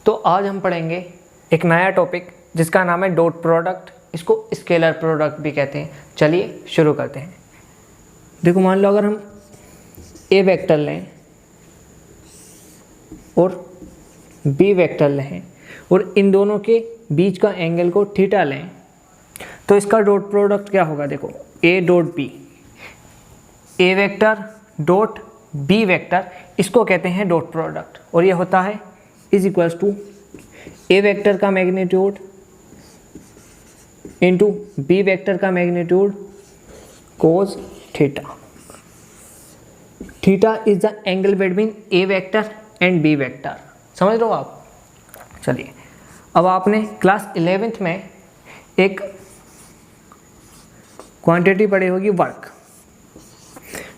तो आज हम पढ़ेंगे एक नया टॉपिक जिसका नाम है डॉट प्रोडक्ट, इसको स्केलर प्रोडक्ट भी कहते हैं। चलिए शुरू करते हैं। देखो, मान लो अगर हम ए वेक्टर लें और बी वेक्टर लें और इन दोनों के बीच का एंगल को थीटा लें, तो इसका डॉट प्रोडक्ट क्या होगा? देखो, A dot B, A vector dot B vector, इसको कहते हैं डॉट प्रोडक्ट। और ये होता है is equals to A vector का मैग्नीट्यूड इंटू बी वेक्टर का magnitude cos theta. Theta is the angle between A vector and B vector. समझ लो आप। चलिए, अब आपने क्लास 11th में एक क्वांटिटी पढ़ी होगी, वर्क।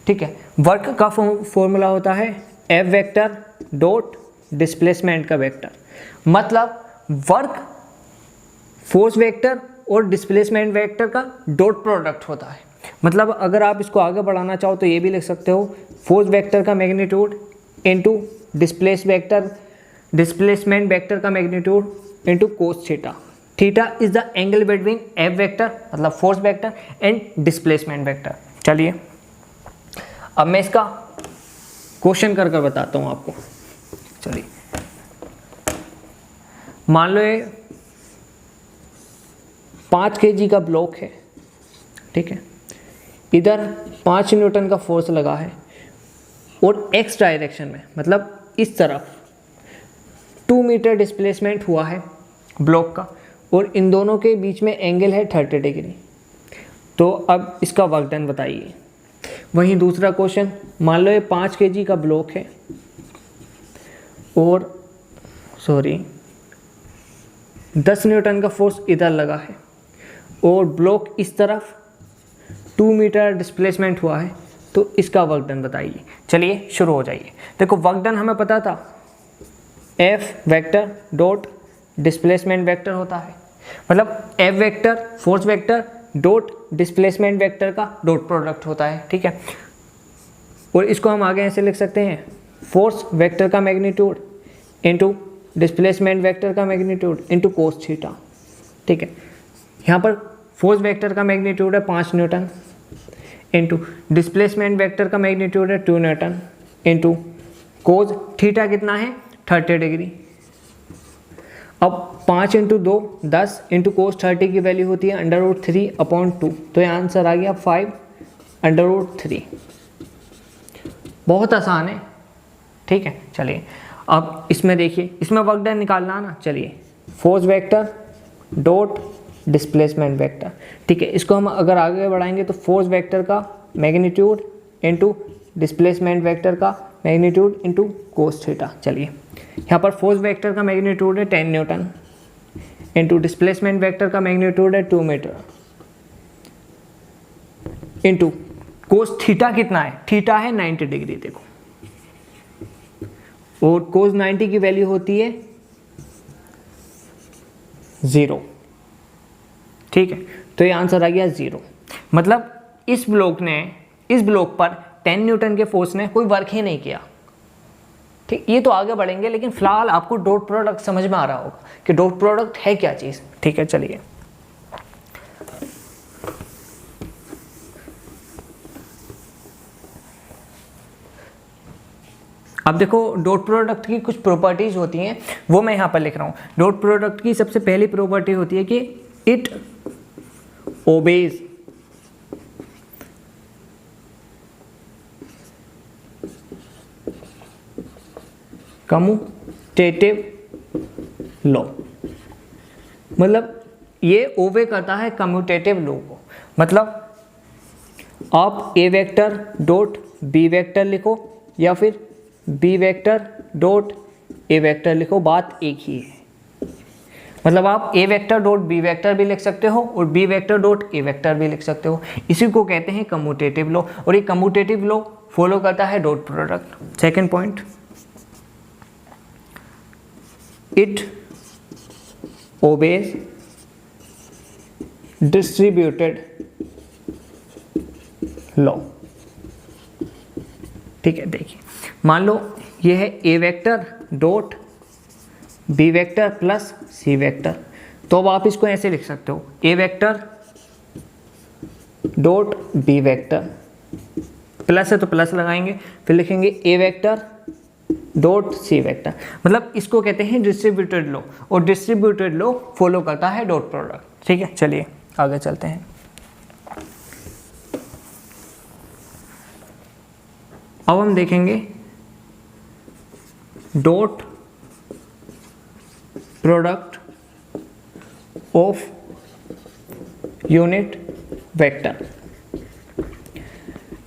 ठीक है, वर्क का फॉर्मूला होता है एफ वेक्टर डॉट डिस्प्लेसमेंट का वेक्टर। मतलब वर्क फोर्स वेक्टर और डिस्प्लेसमेंट वेक्टर का डॉट प्रोडक्ट होता है। मतलब अगर आप इसको आगे बढ़ाना चाहो तो ये भी लिख सकते हो, फोर्स वेक्टर का मैग्नीट्यूड इनटू डिस्प्लेसमेंट वेक्टर का magnitude into cos theta. Theta is the angle between F vector मतलब force vector and displacement vector. चलिए, अब मैं इसका क्वेश्चन कर बताता हूँ आपको। चलिए, मान लो ये 5 kg का ब्लॉक है। ठीक है, इधर 5 न्यूटन का फोर्स लगा है और एक्स डायरेक्शन में मतलब इस तरफ 2 मीटर डिस्प्लेसमेंट हुआ है ब्लॉक का, और इन दोनों के बीच में एंगल है 30 डिग्री। तो अब इसका वर्क डन बताइए। वहीं दूसरा क्वेश्चन, मान लो ये 5 kg का ब्लॉक है और 10 न्यूटन का फोर्स इधर लगा है और ब्लॉक इस तरफ 2 मीटर डिस्प्लेसमेंट हुआ है, तो इसका वर्क डन बताइए। चलिए शुरू हो जाइए। देखो, वर्क डन हमें पता था F vector dot displacement vector होता है। मतलब F vector force vector dot displacement vector का डॉट प्रोडक्ट होता है। ठीक है, और इसको हम आगे ऐसे लिख सकते हैं, फोर्स वेक्टर का मैग्नीट्यूड इनटू डिस्प्लेसमेंट वेक्टर का मैग्नीट्यूड इनटू कोस थीटा। ठीक है, यहाँ पर फोर्स वेक्टर का मैग्नीट्यूड है 5 न्यूटन इनटू डिस्प्लेसमेंट वेक्टर का मैग्नीट्यूड है 2 न्यूटन इनटू कोस थीटा कितना है 30 डिग्री। अब 5 इंटू 2 10 इंटू कोस 30 की वैल्यू होती है √3/2। तो ये आंसर आ गया 5/3। बहुत आसान है। ठीक है, चलिए अब इसमें देखिए, इसमें वर्क डन निकालना ना। चलिए, force vector dot displacement vector. ठीक है, इसको हम अगर आगे बढ़ाएंगे तो फोर्स वेक्टर का मैग्नीट्यूड इनटू डिस्प्लेसमेंट वेक्टर का मैग्नीट्यूड इनटू कोस थीटा। चलिए, यहाँ पर फोर्स वेक्टर का मैग्नीट्यूड है 10 न्यूटन इनटू डिस्प्लेसमेंट वेक्टर का मैग्नीट्यूड है 2 मीटर इनटू कोस थीटा कितना है? थीटा है 90 डिग्री। देखो, और कोस 90 की वैल्यू होती है 0। ठीक है, तो ये आंसर आ गया 0। मतलब इस ब्लॉक पर 10 न्यूटन के फोर्स ने कोई वर्क ही नहीं किया। ठीक, ये तो आगे बढ़ेंगे, लेकिन फिलहाल आपको डॉट प्रोडक्ट समझ में आ रहा होगा कि डॉट प्रोडक्ट है क्या चीज़। ठीक है, चलिए अब देखो, डॉट प्रोडक्ट की कुछ प्रॉपर्टीज होती हैं, वो मैं यहाँ पर लिख रहा हूँ। डॉट प्रोडक्ट की सबसे पहली प्रॉपर्टी होती है कि इट ओबेज कम्यूटेटिव लॉ। मतलब ये ओबे करता है कम्यूटेटिव लॉ को। मतलब आप A vector dot B vector लिखो या फिर B vector dot A vector लिखो, बात एक ही है। मतलब आप A vector dot B vector भी लिख सकते हो और B vector dot A vector भी लिख सकते हो। इसी को कहते हैं कम्यूटेटिव लॉ, और ये कम्यूटेटिव लॉ फॉलो करता है dot product. Second point, it obeys distributed law. ठीक है, देखिए मान लो ये है A vector dot B vector plus C vector. तो अब आप इसको ऐसे लिख सकते हो, A vector dot B vector, plus है तो प्लस लगाएंगे, फिर लिखेंगे A vector dot C vector. मतलब इसको कहते हैं डिस्ट्रीब्यूटेड लॉ, और डिस्ट्रीब्यूटेड लॉ फॉलो करता है डॉट प्रोडक्ट। ठीक है, चलिए आगे चलते हैं। अब हम देखेंगे dot product of unit vector.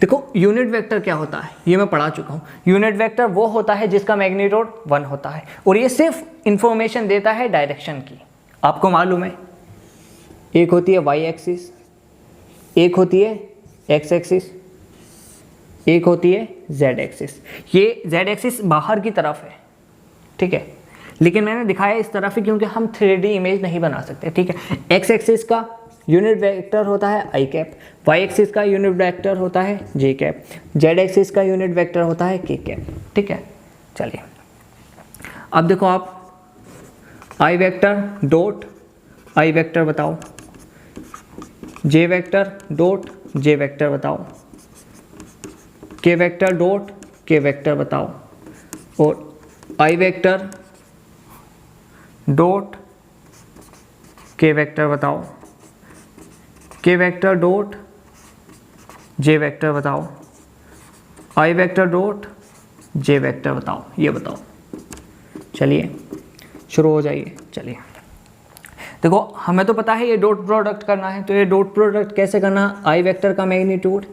देखो यूनिट वेक्टर क्या होता है ये मैं पढ़ा चुका हूँ। यूनिट वेक्टर वो होता है जिसका मैग्नीट्यूड 1 होता है, और ये सिर्फ इंफॉर्मेशन देता है डायरेक्शन की। आपको मालूम है एक होती है वाई एक्सिस, एक होती है एक्स एक्सिस, एक होती है जेड एक्सिस। ये जेड एक्सिस बाहर की तरफ है, ठीक है, लेकिन मैंने दिखाया इस तरफ ही क्योंकि हम 3D इमेज नहीं बना सकते। ठीक है, एक्स एक्सिस का यूनिट वेक्टर होता है आई कैप, वाई एक्सिस का यूनिट वेक्टर होता है जे कैप, जेड एक्सिस का यूनिट वेक्टर होता है के कैप। ठीक है, चलिए अब देखो आप आई वेक्टर डॉट आई वेक्टर बताओ, जे वेक्टर डॉट जे वेक्टर बताओ, के वेक्टर डॉट के वेक्टर बताओ, और आई वेक्टर डॉट के वेक्टर बताओ, के वेक्टर डॉट जे वेक्टर बताओ, आई वेक्टर डॉट जे वेक्टर बताओ। ये बताओ, चलिए शुरू हो जाइए। चलिए देखो हमें तो पता है ये डॉट प्रोडक्ट करना है, तो ये डॉट प्रोडक्ट कैसे करना है, आई वेक्टर का मैग्नीट्यूड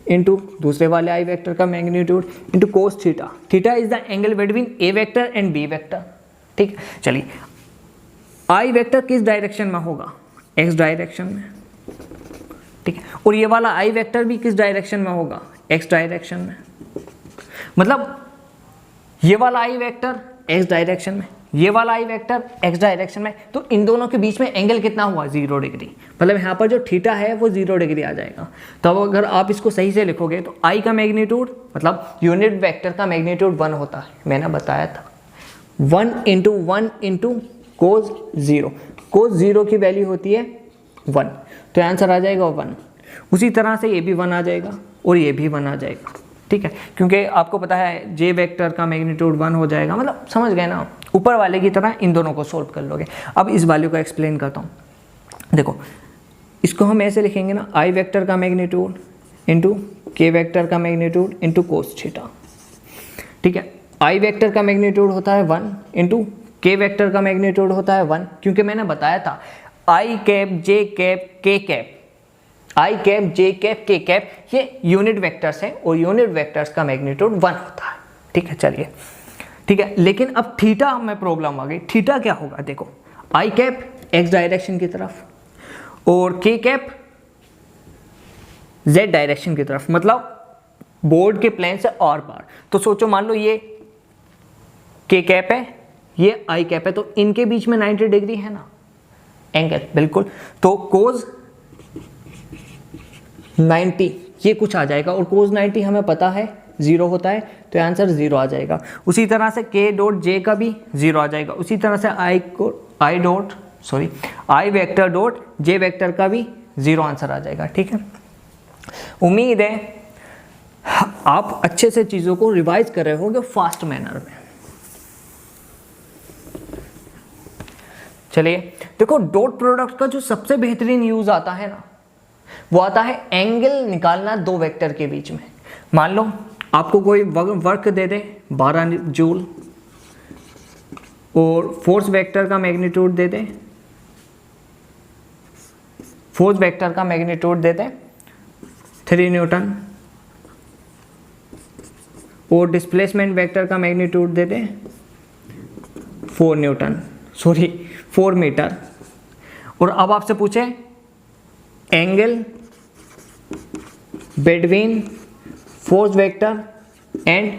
इंटू दूसरे वाले आई वेक्टर का magnitude into cos theta. Theta is the angle between A vector and B vector. ठीक, चलिए आई वेक्टर किस डायरेक्शन में होगा, एक्स डायरेक्शन में। ठीक है, और ये वाला आई वेक्टर भी किस डायरेक्शन में होगा, एक्स डायरेक्शन में। मतलब ये वाला आई वेक्टर एक्स डायरेक्शन में, ये वाला आई वेक्टर एक्स डायरेक्शन में, तो इन दोनों के बीच में एंगल कितना हुआ, 0 डिग्री। मतलब यहाँ पर जो थीटा है वो 0 डिग्री आ जाएगा। तो अब अगर आप इसको सही से लिखोगे तो आई का मैग्नीट्यूड मतलब यूनिट वेक्टर का मैग्नीट्यूड 1 होता है, मैंने बताया था। 1 इंटू 1 इंटू कोस 0, कोस 0 की वैल्यू होती है 1, तो आंसर आ जाएगा 1। उसी तरह से ये भी 1 आ जाएगा और ये भी 1 आ जाएगा। ठीक है, क्योंकि आपको पता है जे वेक्टर का मैग्नीट्यूड 1 हो जाएगा। मतलब समझ गए ना, ऊपर वाले की तरह इन दोनों को सोल्व कर लोगे। अब इस वैल्यू को एक्सप्लेन करता हूँ। देखो इसको हम ऐसे लिखेंगे ना, आई वेक्टर का मैग्नीट्यूड इंटू के वेक्टर का मैग्नीट्यूड इंटू कोस थीटा। ठीक है, आई वेक्टर का मैग्नीट्यूड होता है 1 इंटू के वेक्टर का मैग्नीट्यूड होता है 1, क्योंकि मैंने बताया था आई कैप जे कैप के कैप, आई कैप जे कैप के कैप ये यूनिट वेक्टर्स हैं और यूनिट वेक्टर्स का मैग्नीट्यूड 1 होता है। ठीक है, चलिए ठीक है, लेकिन अब थीटा में प्रॉब्लम आ गई। थीटा क्या होगा, देखो आई कैप एक्स डायरेक्शन की तरफ और के कैप जेड डायरेक्शन की तरफ, मतलब बोर्ड के प्लेन से और पार। तो सोचो मान लो ये के कैप है, ये आई कैप है, तो इनके बीच में 90 डिग्री है ना एंगल, बिल्कुल। तो कोस 90 ये कुछ आ जाएगा, और कोस 90 हमें पता है 0 होता है, तो आंसर 0 आ जाएगा। उसी तरह से के डॉट जे का भी 0 आ जाएगा। उसी तरह से आई वेक्टर डॉट जे वेक्टर का भी 0 आंसर आ जाएगा। ठीक है, उम्मीद है आप अच्छे से चीज़ों को रिवाइज कर रहे होंगे फास्ट मैनर में। चलिए देखो, डॉट प्रोडक्ट का जो सबसे बेहतरीन यूज आता है ना, वो आता है एंगल निकालना दो वेक्टर के बीच में। मान लो आपको कोई वर्क दे दे 12 जूल और फोर्स वेक्टर का मैग्नीट्यूड दे दे, फोर्स वेक्टर का मैग्नीट्यूड दे दे 3 न्यूटन और डिस्प्लेसमेंट वेक्टर का मैग्नीट्यूड दे दे 4 मीटर। और अब आपसे पूछे angle between force vector and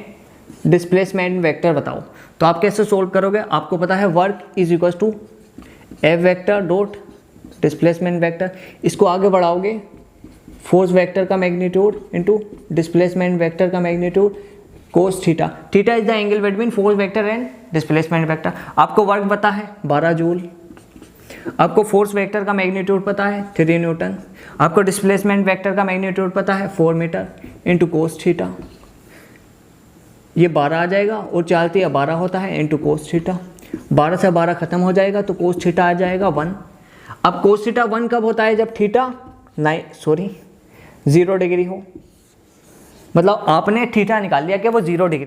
displacement vector बताओ, तो आप कैसे सोल्व करोगे? आपको पता है work is equal to F vector dot displacement vector. इसको आगे बढ़ाओगे, फोर्स वेक्टर का मैग्नीट्यूड इनटू डिस्प्लेसमेंट वेक्टर का magnitude cos theta, theta is the angle between force vector and displacement vector. आपको वर्क पता है 12 जूल, आपको फोर्स वेक्टर का मैग्नीट्यूड पता है 3 न्यूटन, आपको डिस्प्लेसमेंट वेक्टर का मैग्नीट्यूड पता है 4 मीटर इंटू कोस थीटा। ये 12 आ जाएगा और चलती है 12 होता है इंटू कोस थीटा। 12 से 12 खत्म हो जाएगा तो कोस थीटा आ जाएगा 1। अब कोस थीटा 1 कब होता है? जब थीटा 0 डिग्री हो। मतलब आपने थीटा निकाल लिया कि वो 0 डिग्री